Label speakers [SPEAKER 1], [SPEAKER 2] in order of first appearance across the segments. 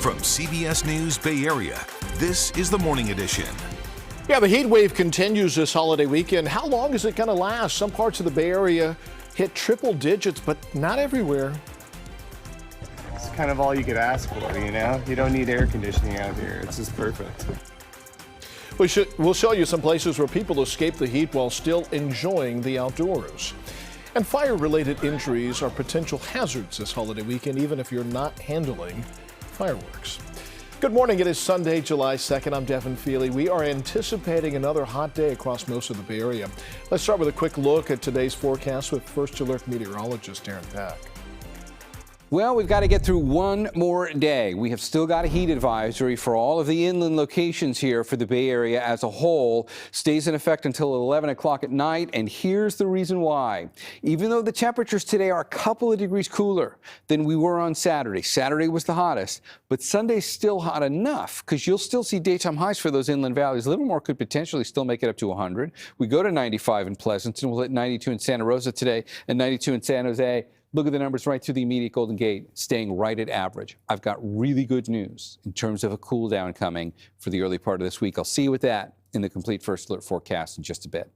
[SPEAKER 1] From CBS News Bay Area, this is the Morning Edition.
[SPEAKER 2] Yeah, the heat wave continues this holiday weekend. How long is it going to last? Some parts of the Bay Area hit triple digits, but not everywhere.
[SPEAKER 3] It's kind of all you could ask for, you know? You don't need air conditioning out here. It's just perfect.
[SPEAKER 2] We'll show you some places where people escape the heat while still enjoying the outdoors. And fire-related injuries are potential hazards this holiday weekend, even if you're not handling fireworks. Good morning. It is Sunday, July 2nd. I'm Devin Feely. We are anticipating another hot day across most of the Bay Area. Let's start with a quick look at today's forecast with First Alert meteorologist Darren Pack.
[SPEAKER 4] Well, we've got to get through one more day. We have still got a heat advisory for all of the inland locations here for the Bay Area as a whole. Stays in effect until 11 o'clock at night, and here's the reason why. Even though the temperatures today are a couple of degrees cooler than we were on Saturday. Saturday was the hottest, but Sunday's still hot enough because you'll still see daytime highs for those inland valleys. Livermore could potentially still make it up to 100. We go to 95 in Pleasanton. We'll hit 92 in Santa Rosa today and 92 in San Jose. Look at the numbers right through the immediate Golden Gate, staying right at average. I've got really good news in terms of a cool down coming for the early part of this week. I'll see you with that in the complete First Alert forecast in just a bit.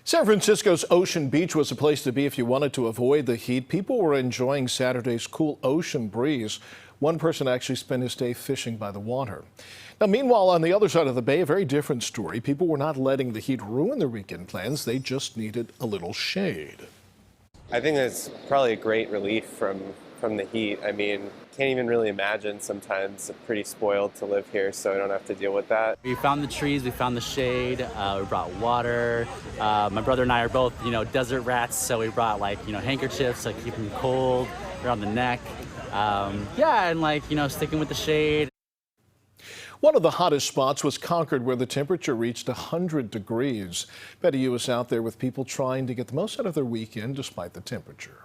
[SPEAKER 2] San Francisco's Ocean Beach was a place to be if you wanted to avoid the heat. People were enjoying Saturday's cool ocean breeze. One person actually spent his day fishing by the water. Now, meanwhile, on the other side of the bay, a very different story. People were not letting the heat ruin their weekend plans. They just needed a little shade.
[SPEAKER 5] I think it's probably a great relief from the heat. I mean, can't even really imagine sometimes. I'm pretty spoiled to live here, so I don't have to deal with that.
[SPEAKER 6] We found the trees, we found the shade, we brought water. My brother and I are both, desert rats, so we brought handkerchiefs to keep them cold around the neck. And sticking with the shade.
[SPEAKER 2] One of the hottest spots was Concord, where the temperature reached 100 degrees. Betty Yu was out there with people trying to get the most out of their weekend despite the temperature.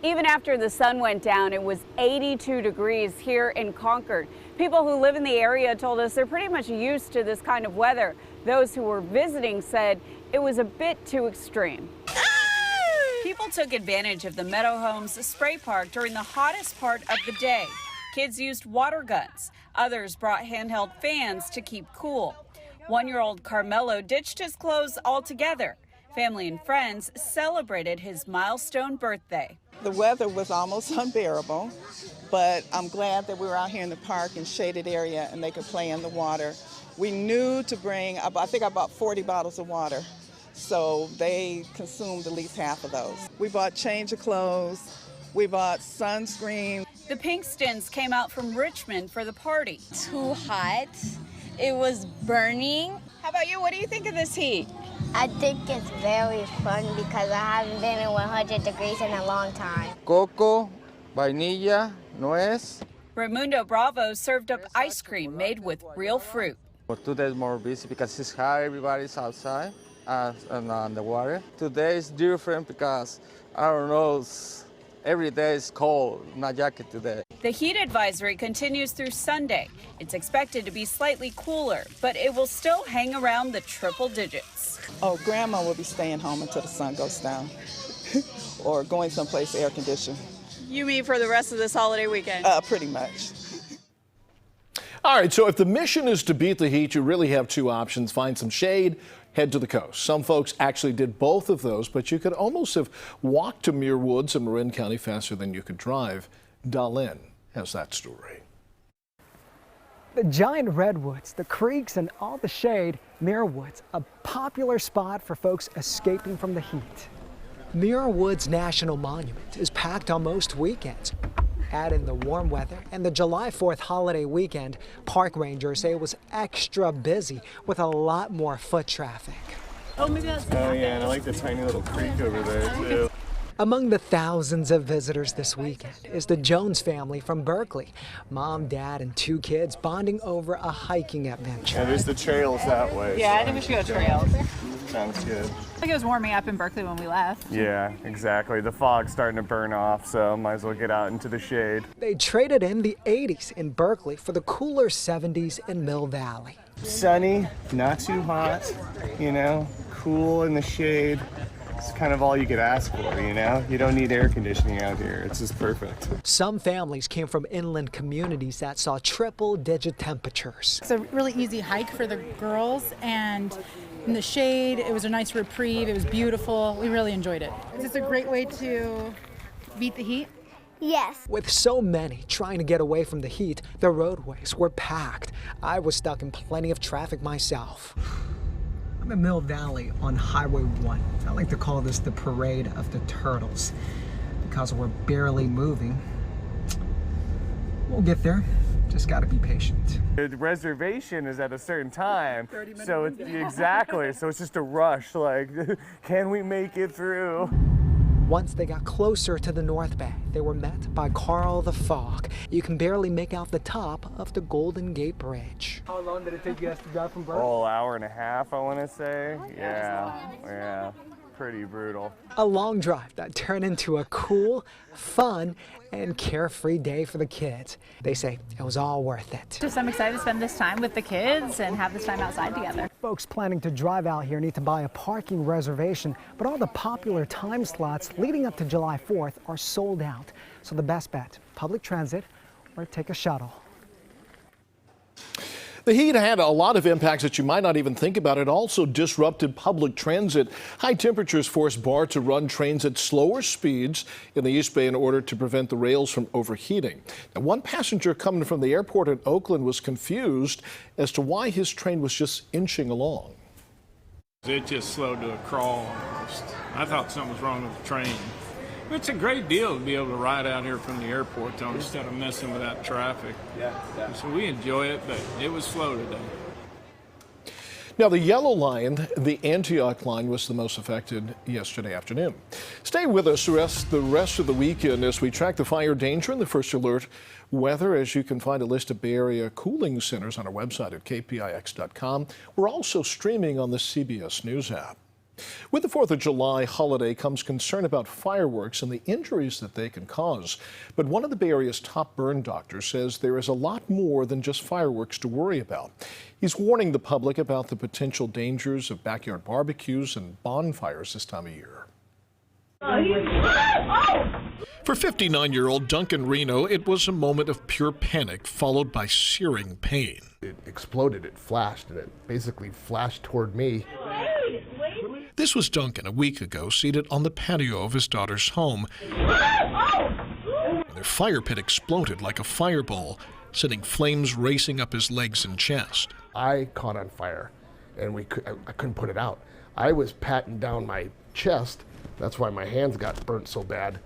[SPEAKER 7] Even after the sun went down, it was 82 degrees here in Concord. People who live in the area told us they're pretty much used to this kind of weather. Those who were visiting said it was a bit too extreme. People took advantage of the Meadow Homes spray park during the hottest part of the day. Kids used water guns. Others brought handheld fans to keep cool. One-year-old Carmelo ditched his clothes altogether. Family and friends celebrated his milestone birthday.
[SPEAKER 8] The weather was almost unbearable, but I'm glad that we were out here in the park and shaded area and they could play in the water. We knew to bring, I think I bought 40 bottles of water, so they consumed at least half of those. We bought change of clothes. We bought sunscreen.
[SPEAKER 7] The Pinkstons came out from Richmond for the party.
[SPEAKER 9] Too hot. It was burning.
[SPEAKER 7] How about you? What do you think of this heat?
[SPEAKER 9] I think it's very fun because I haven't been in 100 degrees in a long time.
[SPEAKER 10] Coco, vainilla, nuez.
[SPEAKER 7] Raimundo Bravo served up ice cream made with real fruit.
[SPEAKER 10] Today is more busy because it's hot, everybody's outside and on the water. Today is different because, I don't know, every day is cold, no jacket today.
[SPEAKER 7] The heat advisory continues through Sunday. It's expected to be slightly cooler, but it will still hang around the triple digits.
[SPEAKER 8] Oh, Grandma will be staying home until the sun goes down or going someplace air conditioned.
[SPEAKER 7] You mean for the rest of this holiday weekend?
[SPEAKER 8] Pretty much.
[SPEAKER 2] All right, so if the mission is to beat the heat, you really have two options. Find some shade, head to the coast. Some folks actually did both of those, but you could almost have walked to Muir Woods in Marin County faster than you could drive. Dallin has that story.
[SPEAKER 11] The giant redwoods, the creeks, and all the shade, Muir Woods, a popular spot for folks escaping from the heat. Muir Woods National Monument is packed on most weekends. Add in the warm weather and the July 4th holiday weekend, park rangers say it was extra busy with a lot more foot traffic.
[SPEAKER 3] Oh yeah, and I like the tiny little creek over there too.
[SPEAKER 11] Among the thousands of visitors this weekend is the Jones family from Berkeley. Mom, dad, and 2 kids bonding over a hiking adventure.
[SPEAKER 3] Yeah, there's the trails that way.
[SPEAKER 7] Yeah, I think we should go trails.
[SPEAKER 3] Sounds good.
[SPEAKER 7] I think it was warming up in Berkeley when we left.
[SPEAKER 3] Yeah, exactly. The fog's starting to burn off, so might as well get out into the shade.
[SPEAKER 11] They traded in the 80s in Berkeley for the cooler 70s in Mill Valley.
[SPEAKER 3] Sunny, not too hot, cool in the shade. It's kind of all you could ask for, you know? You don't need air conditioning out here. It's just perfect.
[SPEAKER 11] Some families came from inland communities that saw triple-digit temperatures.
[SPEAKER 12] It's a really easy hike for the girls, and in the shade, it was a nice reprieve. It was beautiful. We really enjoyed it. Is this a great way to beat the heat?
[SPEAKER 9] Yes.
[SPEAKER 11] With so many trying to get away from the heat, the roadways were packed. I was stuck in plenty of traffic myself. I'm in Mill Valley on Highway 1. I like to call this the parade of the turtles because we're barely moving. We'll get there. Just got to be patient.
[SPEAKER 3] The reservation is at a certain time, so it's exactly. So it's just a rush. Like, can we make it through?
[SPEAKER 11] Once they got closer to the North Bay, they were met by Carl the Fog. You can barely make out the top of the Golden Gate Bridge. How long did it take you guys to drive from Burke?
[SPEAKER 3] Oh, hour and a half, I want to say. Yeah, pretty brutal.
[SPEAKER 11] A long drive that turned into a cool, fun, and carefree day for the kids. They say it was all worth it.
[SPEAKER 13] Just I'm excited to spend this time with the kids and have this time outside together.
[SPEAKER 11] Folks planning to drive out here need to buy a parking reservation, but all the popular time slots leading up to July 4th are sold out. So the best bet, public transit or take a shuttle.
[SPEAKER 2] The heat had a lot of impacts that you might not even think about. It also disrupted public transit. High temperatures forced BART to run trains at slower speeds in the East Bay in order to prevent the rails from overheating. Now, one passenger coming from the airport in Oakland was confused as to why his train was just inching along.
[SPEAKER 14] It just slowed to a crawl almost. I thought something was wrong with the train. It's a great deal to be able to ride out here from the airport, though, instead of messing with that traffic. Yeah. So we enjoy it, but it was slow today.
[SPEAKER 2] Now, the yellow line, the Antioch line, was the most affected yesterday afternoon. Stay with us the rest of the weekend as we track the fire danger and the first alert weather, as you can find a list of Bay Area cooling centers on our website at KPIX.com. We're also streaming on the CBS News app. With the 4th of July holiday comes concern about fireworks and the injuries that they can cause. But one of the Bay Area's top burn doctors says there is a lot more than just fireworks to worry about. He's warning the public about the potential dangers of backyard barbecues and bonfires this time of year. For 59-year-old Duncan Reno, it was a moment of pure panic followed by searing pain.
[SPEAKER 15] It exploded, it flashed, and it basically flashed toward me.
[SPEAKER 2] This was Duncan a week ago, seated on the patio of his daughter's home. Their fire pit exploded like a fireball, sending flames racing up his legs and chest.
[SPEAKER 15] I caught on fire, and I couldn't put it out. I was patting down my chest. That's why my hands got burnt so bad.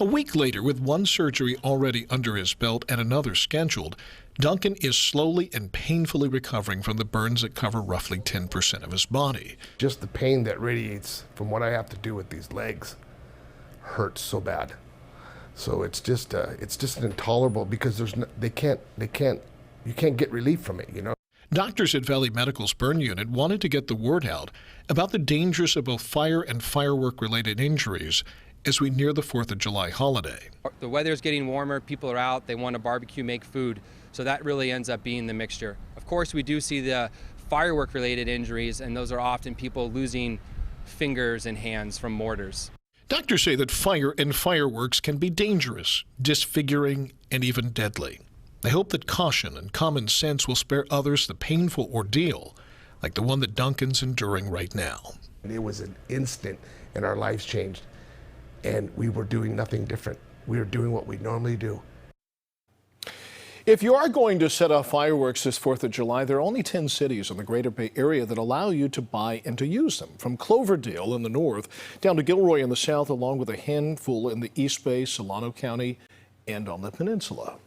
[SPEAKER 2] A week later, with one surgery already under his belt and another scheduled, Duncan is slowly and painfully recovering from the burns that cover roughly 10% of his body.
[SPEAKER 15] Just the pain that radiates from what I have to do with these legs hurts so bad. So it's just an intolerable, because you can't get relief from it, you know.
[SPEAKER 2] Doctors at Valley Medical's burn unit wanted to get the word out about the dangers of both fire and firework-related injuries as we near the 4th of July holiday.
[SPEAKER 16] The weather's getting warmer, people are out, they want to barbecue, make food, so that really ends up being the mixture. Of course, we do see the firework-related injuries, and those are often people losing fingers and hands from mortars.
[SPEAKER 2] Doctors say that fire and fireworks can be dangerous, disfiguring, and even deadly. They hope that caution and common sense will spare others the painful ordeal, like the one that Duncan's enduring right now.
[SPEAKER 15] It was an instant, and our lives changed. And we were doing nothing different. We were doing what we normally do.
[SPEAKER 2] If you are going to set off fireworks this 4th of July, there are only 10 cities in the Greater Bay Area that allow you to buy and to use them, from Cloverdale in the north down to Gilroy in the south, along with a handful in the East Bay, Solano County, and on the peninsula.